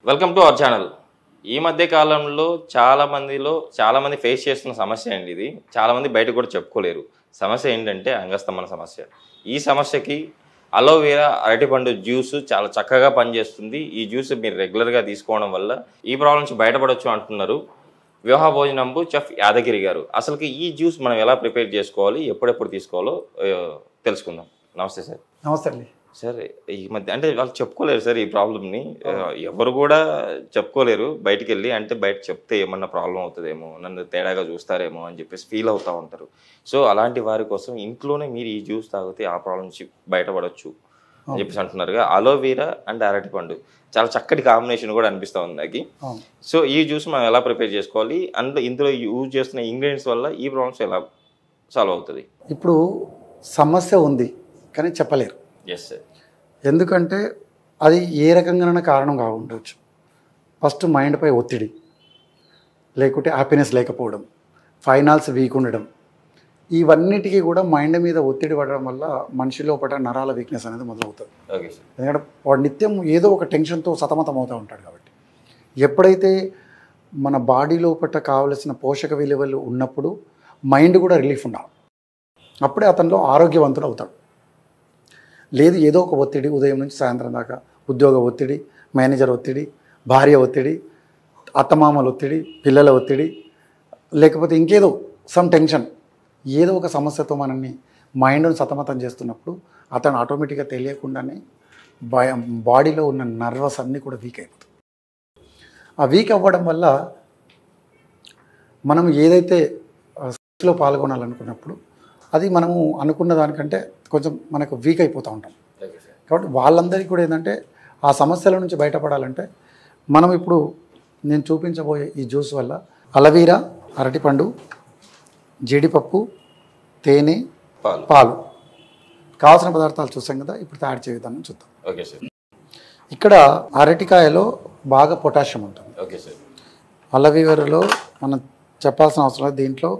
Welcome to our channel. ఈ మధ్య కాలంలో చాలామంది ఫేస్ చేస్తున్న సమస్య అండి ఇది. చాలామంది బయట కూడా చెప్పుకోలేరు. సమస్య ఏంటంటే అంగస్తంభన సమస్య. ఈ సమస్యకి అలోవెరా అరటిపండు జ్యూస్ చాలా చక్కగా పనిచేస్తుంది. ఈ జ్యూస్ మీరు రెగ్యులర్గా తీసుకోవడం వల్ల ఈ ప్రాబ్లం నుంచి బయటపడవచ్చు అంటున్నారు వివాహ భోజనంబు చెఫ్ యాదగిరి గారు. అసలుకి ఈ జ్యూస్ మనం ఎలా ప్రిపేర్ చేసుకోవాలి, ఎప్పుడెప్పుడు తీసుకోవాలో తెలుసుకుందాం. నమస్తే సార్. నమస్తే అండి సార్. ఈ మధ్య అంటే వాళ్ళు చెప్పుకోలేరు సార్ ఈ ప్రాబ్లమ్ని. ఎవరు కూడా చెప్పుకోలేరు బయటికి వెళ్ళి. అంటే బయట చెప్తే ఏమన్నా ప్రాబ్లం అవుతుందేమో, నన్ను తేడాగా చూస్తారేమో అని చెప్పేసి ఫీల్ అవుతూ ఉంటారు. సో అలాంటి వారి కోసం ఇంట్లోనే మీరు ఈ జ్యూస్ తాగితే ఆ ప్రాబ్లం నుంచి బయటపడవచ్చు అని చెప్పేసి అంటున్నారుగా. అలోవెరా అండ్ అరటిపండు చాలా చక్కటి కాంబినేషన్ కూడా అనిపిస్తూ ఉంది నాకు. సో ఈ జ్యూస్ మనం ఎలా ప్రిపేర్ చేసుకోవాలి, అండ్ ఇందులో యూజ్ చేస్తున్న ఇంగ్రీడియంట్స్ వల్ల ఈ ప్రాబ్లమ్స్ ఎలా సాల్వ్ అవుతుంది? ఇప్పుడు సమస్య ఉంది కానీ చెప్పలేరు. Yes sir. ఎందుకంటే అది ఏ రకంగానైనా కారణం కావుండొచ్చు. ఫస్ట్ మైండ్పై ఒత్తిడి, లేకుంటే హ్యాపీనెస్ లేకపోవడం, ఫైనాన్స్ వీక్ ఉండడం, ఇవన్నిటికీ కూడా మైండ్ మీద ఒత్తిడి పడడం వల్ల మనిషి లోపల నరాల వీక్నెస్ అనేది మొదలవుతుంది. Okay sir. ఎందుకంటే వాడు నిత్యం ఏదో ఒక టెన్షన్తో సతమతం అవుతూ ఉంటాడు. కాబట్టి ఎప్పుడైతే మన బాడీ లోపల కావలసిన పోషక విలువలు ఉన్నప్పుడు మైండ్ కూడా రిలీఫ్ ఉండాలి. అప్పుడే అతనిలో ఆరోగ్యవంతుడు అవుతాడు. లేదు ఏదో ఒక ఒత్తిడి, ఉదయం నుంచి సాయంత్రం దాకా ఉద్యోగ ఒత్తిడి, మేనేజర్ ఒత్తిడి, భార్య ఒత్తిడి, అత్తమామల ఒత్తిడి, పిల్లల ఒత్తిడి, లేకపోతే ఇంకేదో సమ్ టెన్షన్, ఏదో ఒక సమస్యతో మనల్ని మైండ్ను సతమతం చేస్తున్నప్పుడు అతను ఆటోమేటిక్గా తెలియకుండానే బాడీలో ఉన్న నర్వస్ అన్నీ కూడా వీక్ అయిపోతాయి. ఆ వీక్ అవ్వడం వల్ల మనం ఏదైతే సెక్స్లో పాల్గొనాలనుకున్నప్పుడు అది మనము అనుకున్న దానికంటే కొంచెం మనకు వీక్ అయిపోతూ ఉంటాం. కాబట్టి వాళ్ళందరికీ కూడా ఏంటంటే ఆ సమస్యల నుంచి బయటపడాలంటే మనం ఇప్పుడు నేను చూపించబోయే ఈ జ్యూస్ వల్ల అలోవెరా, అరటిపండు, జీడిపప్పు, తేనె, పాలు కావాల్సిన పదార్థాలు చూసాం కదా. ఇప్పుడు తయారు చేయ విధానం చూద్దాం. Okay sir. ఇక్కడ అరటికాయలో బాగా పొటాషియం ఉంటుంది. Okay sir. అలోవెరాలో మనం చెప్పాల్సిన అవసరం లేదు. దీంట్లో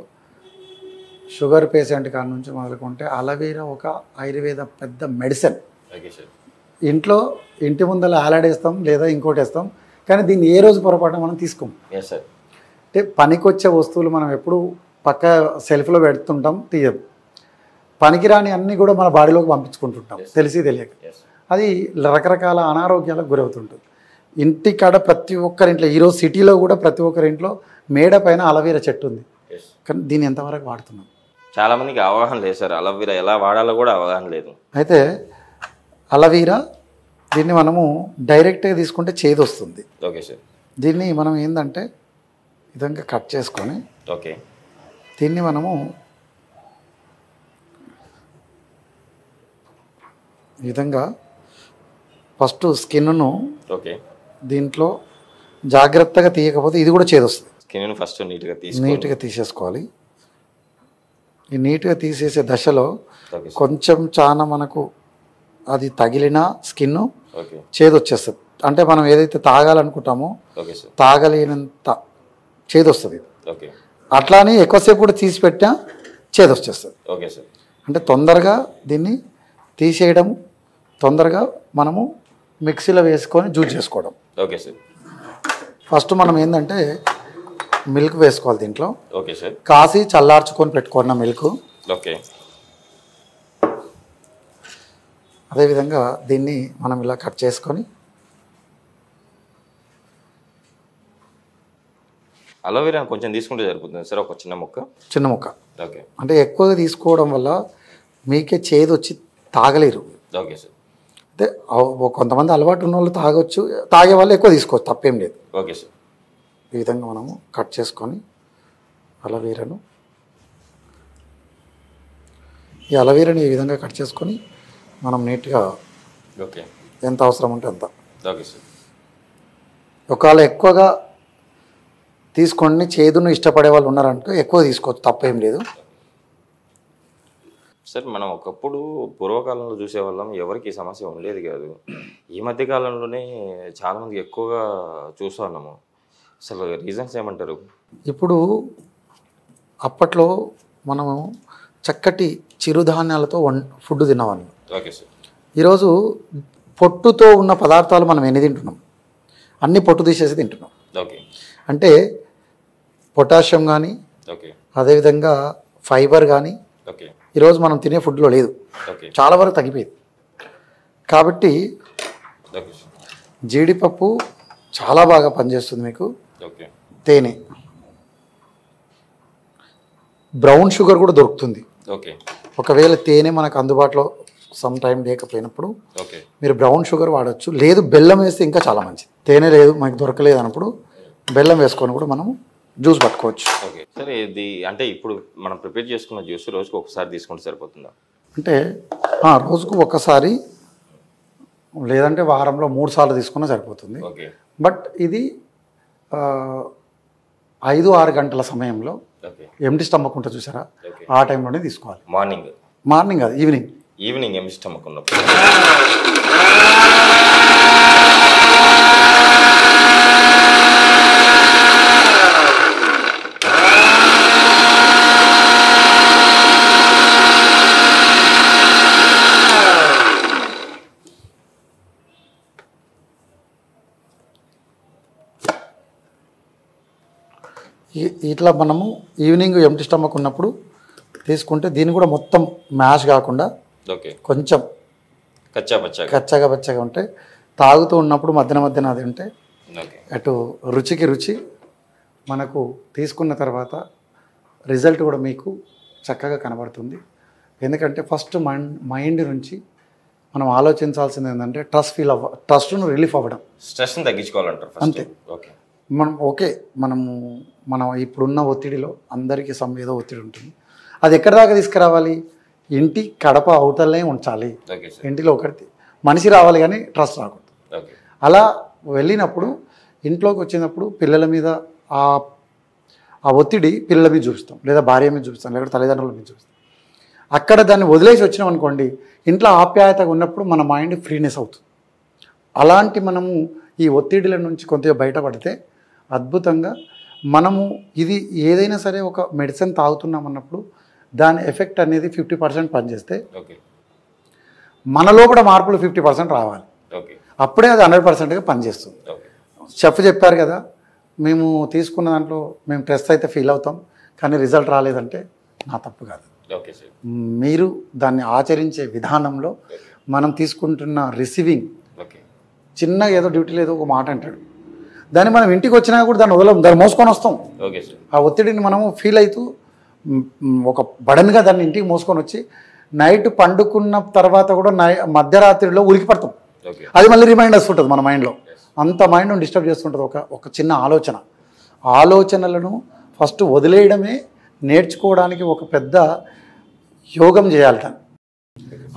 షుగర్ పేషెంట్ కాడ నుంచి మొదలుకుంటే అలోవెరా ఒక ఆయుర్వేద పెద్ద మెడిసిన్. ఇంట్లో ఇంటి ముందర ఆలాడేస్తాం లేదా ఇంకోటి వేస్తాం, కానీ దీన్ని ఏ రోజు పొరపాటున మనం తీసుకోం. అంటే పనికొచ్చే వస్తువులు మనం ఎప్పుడు పక్క సెల్ఫ్లో పెడుతుంటాం, తీయదు. పనికిరాని అన్నీ కూడా మన బాడీలోకి పంపించుకుంటుంటాం తెలిసి తెలియక. అది రకరకాల అనారోగ్యాలకు గురవుతుంటుంది. ఇంటికాడ ప్రతి ఒక్కరింట్లో, ఈరోజు సిటీలో కూడా ప్రతి ఒక్కరింట్లో మేడ పైన అలోవెరా చెట్టు ఉంది, కానీ దీన్ని ఎంతవరకు వాడుతున్నాం? చాలామందికి అవగాహన లేదు సార్. అలోవెరా ఎలా వాడాలో కూడా అవగాహన లేదు. అయితే అలోవెరా దీన్ని మనము డైరెక్ట్గా తీసుకుంటే చేదు వస్తుంది. Okay sir. దీన్ని మనం ఏంటంటే విధంగా కట్ చేసుకొని, ఓకే, దీన్ని మనము ఈ విధంగా ఫస్ట్ స్కిన్ను, ఓకే, దీంట్లో జాగ్రత్తగా తీయకపోతే ఇది కూడా చేదు వస్తుంది. స్కిన్ ఫస్ట్ నీట్గా తీసేసుకోవాలి. ఈ నీట్గా తీసేసే దశలో కొంచెం చాలా మనకు అది తగిలిన స్కిన్ చేదు వచ్చేస్తుంది. అంటే మనం ఏదైతే తాగాలనుకుంటామో తాగలేనంత చేదు వస్తుంది. అట్లానే ఎక్కువసేపు కూడా తీసి పెట్టినా చేదు వచ్చేస్తుంది. Okay sir. అంటే తొందరగా దీన్ని తీసేయడం, తొందరగా మనము మిక్సీలో వేసుకొని జ్యూస్ చేసుకోవడం. Okay sir. ఫస్ట్ మనం ఏంటంటే మిల్క్ వేసుకోవాలి దీంట్లో. Okay sir. కాసి చల్లార్చుకొని పెట్టుకున్న మిల్క్. ఓకే. అదేవిధంగా దీన్ని మనం ఇలా కట్ చేసుకొని, అలోవెరా కొంచెం తీసుకుంటే సరిపోతుంది సార్, ఒక చిన్న ముక్క. ఓకే. అంటే ఎక్కువగా తీసుకోవడం వల్ల మీకే చేదు వచ్చి తాగలేరు. Okay sir. అంటే కొంతమంది అలవాటు ఉన్న వాళ్ళు తాగొచ్చు, తాగే వాళ్ళు ఎక్కువ తీసుకోవచ్చు, తప్పేం లేదు. Okay sir. ఈ విధంగా మనము కట్ చేసుకొని అలోవెరాను, ఈ అలోవెరాని ఈ విధంగా కట్ చేసుకొని మనం నీట్గా, ఓకే, ఎంత అవసరం ఉంటే అంత. Okay sir. ఒకవేళ ఎక్కువగా తీసుకొని చేదును ఇష్టపడే వాళ్ళు ఉన్నారంటే ఎక్కువ తీసుకోవచ్చు, తప్పేం లేదు సార్. మనం ఒకప్పుడు పూర్వకాలంలో చూసేవాళ్ళం, ఎవరికి ఈ సమస్య ఉండేది కాదు. ఈ మధ్య కాలంలోనే చాలామందికి ఎక్కువగా చూస్తూ ఉన్నాము. అసలు రీజన్స్ ఏమంటారు? ఇప్పుడు అప్పట్లో మనము చక్కటి చిరుధాన్యాలతో ఫుడ్ తినేవాళ్ళం. Okay sir. ఈరోజు పొట్టుతో ఉన్న పదార్థాలు మనం ఎన్ని తింటున్నాం? అన్ని పొట్టు తీసేసి తింటున్నాం. ఓకే అంటే పొటాషియం కానీ ఓకే అదేవిధంగా ఫైబర్ కానీ ఓకే ఈరోజు మనం తినే ఫుడ్లో లేదు, ఓకే చాలా వరకు తగ్గిపోయింది. కాబట్టి ఓకే జీడిపప్పు చాలా బాగా పనిచేస్తుంది మీకు. ఓకే తేనె, బ్రౌన్ షుగర్ కూడా దొరుకుతుంది. ఓకే ఒకవేళ తేనె మనకు అందుబాటులో సమ్ టైం లేకపోయినప్పుడు ఓకే మీరు బ్రౌన్ షుగర్ వాడచ్చు. లేదు బెల్లం వేస్తే ఇంకా చాలా మంచిది. తేనె లేదు మనకు దొరకలేదు అన్నప్పుడు బెల్లం వేసుకొని కూడా మనం జ్యూస్ పట్టుకోవచ్చు. ఓకే సరే, ఇది అంటే ఇప్పుడు మనం ప్రిపేర్ చేసుకున్న జ్యూస్ రోజుకి ఒకసారి తీసుకుంటే సరిపోతుందా? అంటే రోజుకు ఒక్కసారి లేదంటే వారంలో 3 సార్లు తీసుకున్నా సరిపోతుంది. ఓకే బట్ ఇది 5-6 గంటల సమయంలో ఓకే ఎంటీ స్టమక్ ఉంటుంది చూసారా, ఓకే ఆ టైంలోనే తీసుకోవాలి. మార్నింగ్ కాదు, ఈవినింగ్ ఏమి ఇష్టం ఉన్నప్పుడు. ఇట్లా మనము ఈవినింగ్ ఎంటీ స్టమక్ ఉన్నప్పుడు తీసుకుంటే దీన్ని కూడా మొత్తం మ్యాష్ కాకుండా ఓకే కొంచెం కచ్చగా పచ్చగా ఉంటే తాగుతూ ఉన్నప్పుడు మధ్యన అది ఉంటే అటు రుచికి రుచి, మనకు తీసుకున్న తర్వాత రిజల్ట్ కూడా మీకు చక్కగా కనబడుతుంది. ఎందుకంటే ఫస్ట్ మైండ్ నుంచి మనం ఆలోచించాల్సింది ఏంటంటే ట్రస్ట్ను రిలీఫ్ అవ్వడం, స్ట్రెస్ని తగ్గించుకోవాలంటారు అంతే. ఓకే మనం ఇప్పుడున్న ఒత్తిడిలో అందరికీ ఏదో ఒత్తిడి ఉంటుంది. అది ఎక్కడి దాకా తీసుకురావాలి? ఇంటి కడప అవతలనే ఉంచాలి. ఇంటిలో ఒకటి మనిషి రావాలి కానీ ట్రస్ట్ రాకూడదు. అలా వెళ్ళినప్పుడు ఇంట్లోకి వచ్చినప్పుడు పిల్లల మీద ఆ ఒత్తిడి పిల్లల మీద చూపిస్తాం, లేదా భార్య మీద చూపిస్తాం, లేకపోతే తల్లిదండ్రుల మీద చూపిస్తాం. అక్కడ దాన్ని వదిలేసి వచ్చినాం అనుకోండి, ఇంట్లో ఆప్యాయతగా ఉన్నప్పుడు మన మైండ్ ఫ్రీనెస్ అవుతుంది. అలాంటి మనము ఈ ఒత్తిడిల నుంచి కొంత బయటపడితే అద్భుతంగా మనము ఇది ఏదైనా సరే ఒక మెడిసిన్ తాగుతున్నాం అన్నప్పుడు దాని ఎఫెక్ట్ అనేది 50% పనిచేస్తే మనలో కూడా మార్పులు 50% రావాలి. అప్పుడే అది 100%గా పనిచేస్తుంది. చెఫ్ చెప్పారు కదా, మేము తీసుకున్న దాంట్లో మేము స్ట్రెస్ అయితే ఫీల్ అవుతాం కానీ రిజల్ట్ రాలేదంటే నా తప్పు కాదు. మీరు దాన్ని ఆచరించే విధానంలో మనం తీసుకుంటున్న రిసీవింగ్, చిన్నగా ఏదో డ్యూటీలో ఏదో ఒక మాట అంటాడు, దాన్ని మనం ఇంటికి వచ్చినా కూడా దాన్ని వదలం, దాన్ని మోసుకొని వస్తాం. ఆ ఒత్తిడిని మనము ఫీల్ అవుతూ ఒక బడన్గా దాన్ని ఇంటికి మోసుకొని వచ్చి నైట్ పండుకున్న తర్వాత కూడా మధ్యరాత్రిలో ఉలికి పడతాం. అది మళ్ళీ రిమైండర్స్ ఉంటుంది మన మైండ్లో. అంత మైండ్ను డిస్టర్బ్ చేస్తుంటుంది ఒక చిన్న ఆలోచనలను ఫస్ట్ వదిలేయడమే నేర్చుకోవడానికి ఒక పెద్ద యోగం చేయాలి.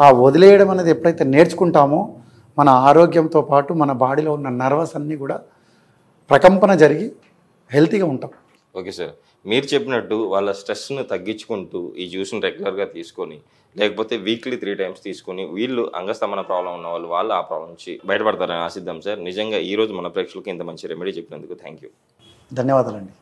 ఆ వదిలేయడం అనేది ఎప్పుడైతే నేర్చుకుంటామో మన ఆరోగ్యంతో పాటు మన బాడీలో ఉన్న నర్వస్ అన్నీ కూడా ప్రకంపన జరిగి హెల్తీగా ఉంటాం. ఓకే సార్, మీరు చెప్పినట్టు వాళ్ళ స్ట్రెస్ను తగ్గించుకుంటూ ఈ జ్యూస్ని రెగ్యులర్గా తీసుకొని, లేకపోతే వీక్లీ 3 times తీసుకొని వీళ్ళు అంగస్తంభన ప్రాబ్లం ఉన్న వాళ్ళు ఆ ప్రాబ్లం నుంచి బయటపడతారని ఆశిద్దాం సార్. నిజంగా ఈరోజు మన ప్రేక్షకులకి ఇంత మంచి రెమెడీ చెప్పినందుకు థ్యాంక్ యూ. ధన్యవాదాలండి.